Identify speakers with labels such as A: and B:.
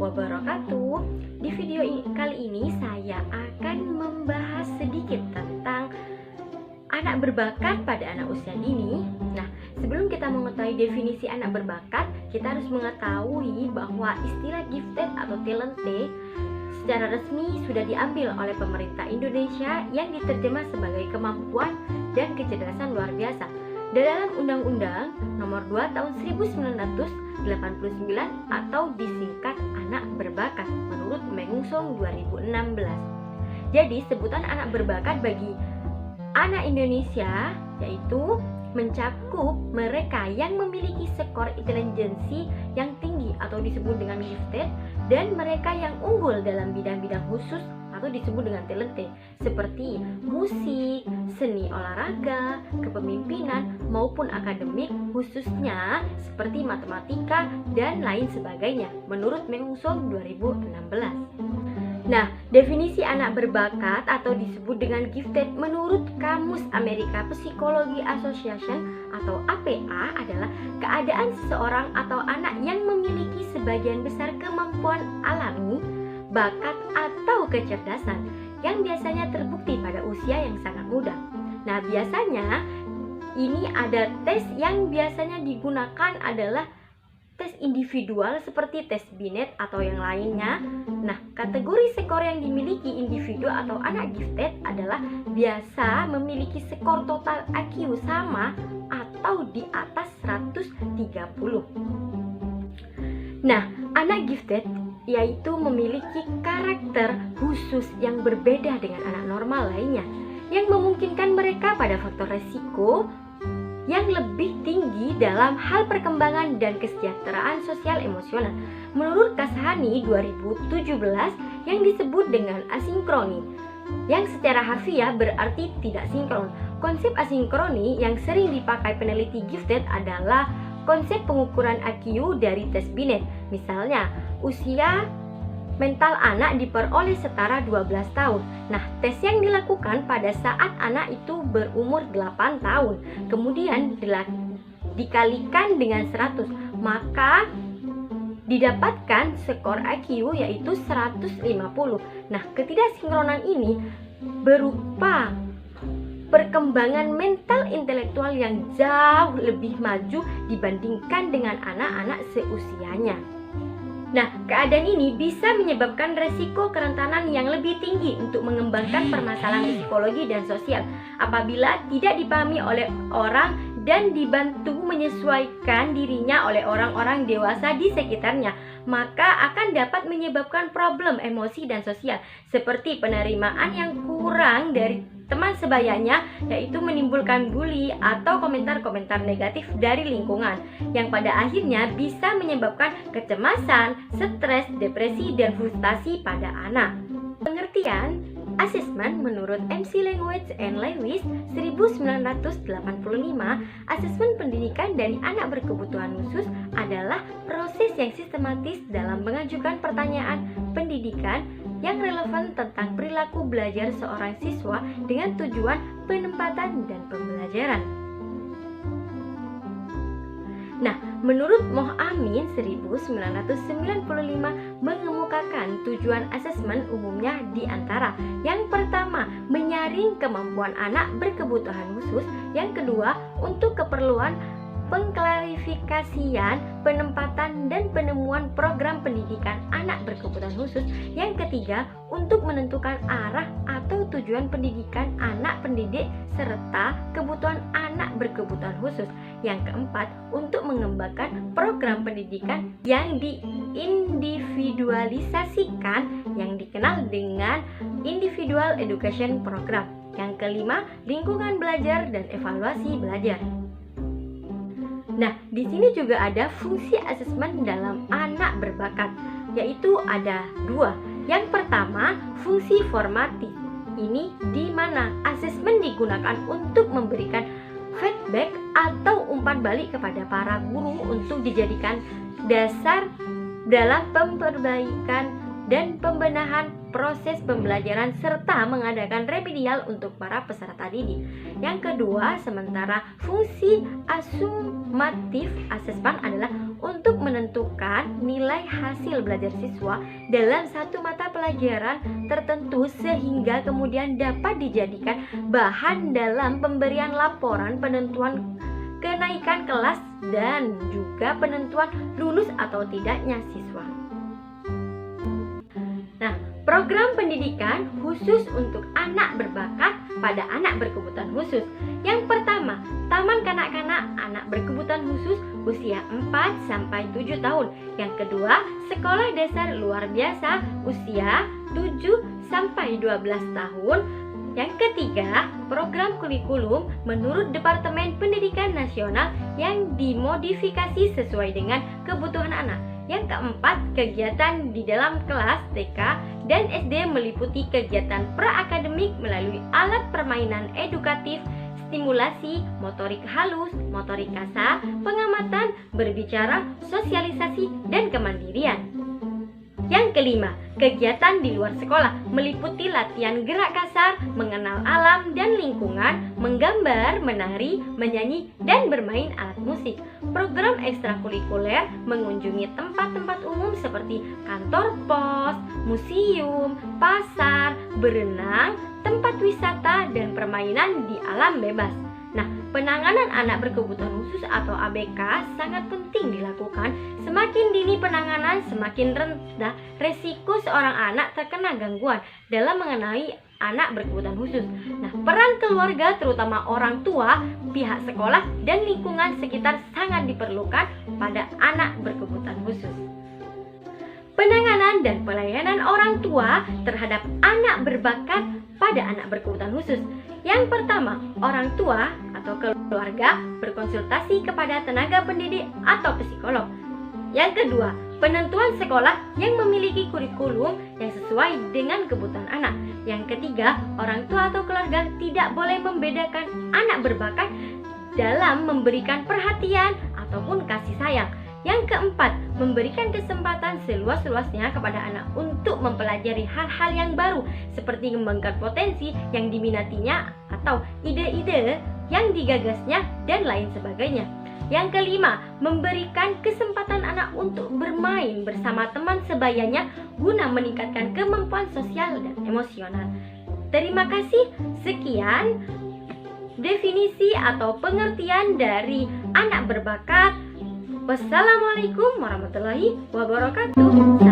A: wabarakatuh. Di video kali ini saya akan membahas sedikit tentang anak berbakat pada anak usia dini. Nah, sebelum kita mengetahui definisi anak berbakat, kita harus mengetahui bahwa istilah gifted atau talented secara resmi sudah diambil oleh pemerintah Indonesia yang diterjemah sebagai kemampuan dan kecerdasan luar biasa dalam Undang-Undang Nomor 2 Tahun 1989 atau disingkat Anak Berbakat menurut Mengungsong 2016. Jadi sebutan anak berbakat bagi anak Indonesia yaitu mencakup mereka yang memiliki skor intelijensi yang tinggi atau disebut dengan gifted, dan mereka yang unggul dalam bidang-bidang khusus atau disebut dengan talented seperti musik, seni olahraga, kepemimpinan maupun akademik, khususnya seperti matematika dan lain sebagainya menurut Mengungsong 2016. Nah, definisi anak berbakat atau disebut dengan gifted menurut Kamus Amerika Psychology Association atau APA adalah keadaan seseorang atau anak yang memiliki sebagian besar kemampuan alami, bakat atau kecerdasan yang biasanya terbukti pada usia yang sangat muda. Nah, biasanya ini ada tes yang biasanya digunakan adalah tes individual seperti tes Binet atau yang lainnya. Nah, kategori skor yang dimiliki individu atau anak gifted adalah biasa memiliki skor total IQ sama atau di atas 130. Nah, anak gifted yaitu memiliki karakter khusus yang berbeda dengan anak normal lainnya, yang memungkinkan mereka pada faktor resiko yang lebih tinggi dalam hal perkembangan dan kesejahteraan sosial emosional menurut Kashani 2017 yang disebut dengan asinkroni, yang secara harfiah berarti tidak sinkron. Konsep asinkroni yang sering dipakai peneliti gifted adalah konsep pengukuran IQ dari tes Binet. Misalnya, usia mental anak diperoleh setara 12 tahun. Nah, tes yang dilakukan pada saat anak itu berumur 8 tahun, kemudian dikalikan dengan 100, maka didapatkan skor IQ yaitu 150. Nah, ketidaksinkronan ini berupa perkembangan mental intelektual yang jauh lebih maju dibandingkan dengan anak-anak seusianya. Nah, keadaan ini bisa menyebabkan resiko kerentanan yang lebih tinggi untuk mengembangkan permasalahan psikologi dan sosial apabila tidak dipahami oleh orang dan dibantu menyesuaikan dirinya oleh orang-orang dewasa di sekitarnya, maka akan dapat menyebabkan problem emosi dan sosial seperti penerimaan yang kurang dari teman sebayanya, yaitu menimbulkan bully atau komentar-komentar negatif dari lingkungan yang pada akhirnya bisa menyebabkan kecemasan, stres, depresi, dan frustasi pada anak. Pengertian asesmen menurut MC Language and Lewis 1985, asesmen pendidikan dari anak berkebutuhan khusus adalah proses yang sistematis dalam mengajukan pertanyaan pendidikan yang relevan tentang perilaku belajar seorang siswa dengan tujuan penempatan dan pembelajaran. Nah, menurut Moh Amin 1995 mengemukakan tujuan asesmen umumnya di antara yang pertama, menyaring kemampuan anak berkebutuhan khusus, yang kedua, untuk keperluan pengklarifikasian, penempatan, dan penemuan program pendidikan anak berkebutuhan khusus, yang ketiga, untuk menentukan arah atau tujuan pendidikan anak pendidik serta kebutuhan anak berkebutuhan khusus, yang keempat, untuk mengembangkan program pendidikan yang diindividualisasikan yang dikenal dengan individual education program, yang kelima, lingkungan belajar dan evaluasi belajar. Nah, di sini juga ada fungsi asesmen dalam anak berbakat, yaitu ada dua. Yang pertama, fungsi formatif. Ini di mana asesmen digunakan untuk memberikan feedback atau umpan balik kepada para guru untuk dijadikan dasar dalam perbaikan dan pembenahan proses pembelajaran serta mengadakan remedial untuk para peserta didik. Yang kedua, sementara fungsi asumatif asesmen adalah untuk menentukan nilai hasil belajar siswa dalam satu mata pelajaran tertentu sehingga kemudian dapat dijadikan bahan dalam pemberian laporan penentuan kenaikan kelas dan juga penentuan lulus atau tidaknya siswa. Nah, program pendidikan khusus untuk anak berbakat pada anak berkebutuhan khusus. Yang pertama, Taman Kanak-kanak Anak Berkebutuhan Khusus usia 4-7 tahun. Yang kedua, Sekolah Dasar Luar Biasa usia 7-12 tahun. Yang ketiga, program kurikulum menurut Departemen Pendidikan Nasional yang dimodifikasi sesuai dengan kebutuhan anak. Yang keempat, kegiatan di dalam kelas TK dan SD meliputi kegiatan pra-akademik melalui alat permainan edukatif, stimulasi, motorik halus, motorik kasar, pengamatan, berbicara, sosialisasi, dan kemandirian. Yang kelima, kegiatan di luar sekolah meliputi latihan gerak kasar, mengenal alam dan lingkungan, menggambar, menari, menyanyi, dan bermain alat musik. Program ekstrakurikuler mengunjungi tempat-tempat umum seperti kantor pos, museum, pasar, berenang, tempat wisata, dan permainan di alam bebas. Nah, penanganan anak berkebutuhan khusus atau ABK sangat penting dilakukan. Semakin dini penanganan, semakin rendah resiko seorang anak terkena gangguan dalam mengenai anak berkebutuhan khusus. Nah, peran keluarga terutama orang tua, pihak sekolah, dan lingkungan sekitar sangat diperlukan pada anak berkebutuhan khusus. Penanganan dan pelayanan orang tua terhadap anak berbakat pada anak berkebutuhan khusus. Yang pertama, orang tua atau keluarga berkonsultasi kepada tenaga pendidik atau psikolog. Yang kedua, penentuan sekolah yang memiliki kurikulum yang sesuai dengan kebutuhan anak. Yang ketiga, orang tua atau keluarga tidak boleh membedakan anak berbakat dalam memberikan perhatian ataupun kasih sayang. Yang keempat, memberikan kesempatan seluas-luasnya kepada anak untuk mempelajari hal-hal yang baru seperti mengembangkan potensi yang diminatinya atau ide-ide yang digagasnya dan lain sebagainya. Yang kelima, memberikan kesempatan anak untuk bermain bersama teman sebayanya guna meningkatkan kemampuan sosial dan emosional. Terima kasih. Sekian definisi atau pengertian dari anak berbakat. Wassalamualaikum warahmatullahi wabarakatuh.